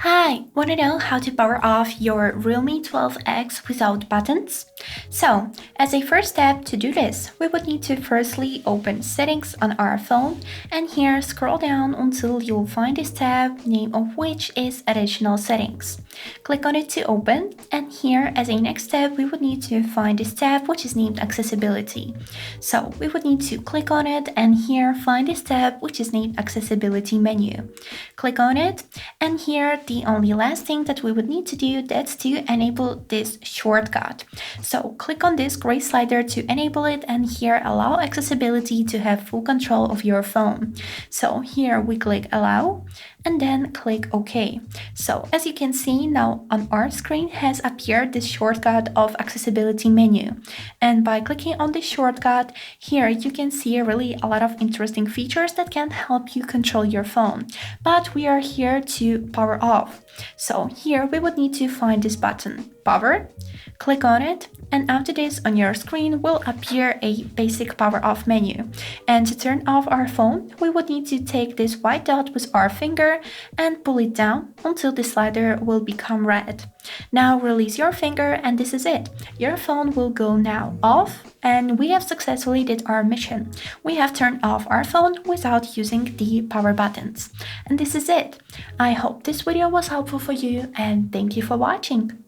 Hi, wanna know how to power off your Realme 12X without buttons? So, as a first step to do this, we would need to firstly open settings on our phone and here scroll down until you'll find this tab, name of which is additional settings. Click on it to open, and here as a next step we would need to find this tab which is named accessibility. So we would need to click on it and here find this tab which is named accessibility menu. Click on it, and here the only last thing that we would need to do, that's to enable this shortcut. So click on this gray slider to enable it, and here allow accessibility to have full control of your phone. So here we click allow and then click OK. So as you can see now on our screen has appeared this shortcut of accessibility menu, and by clicking on this shortcut here you can see really a lot of interesting features that can help you control your phone, but we are here to power off. So here we would need to find this button power, click on it, and after this on your screen will appear a basic power off menu. And to turn off our phone we would need to take this white dot with our finger and pull it down until the slider will become red. Now release your finger and this is it. Your phone will go now off, and we have successfully did our mission. We have turned off our phone without using the power buttons. And this is it. I hope this video was helpful for you, and thank you for watching.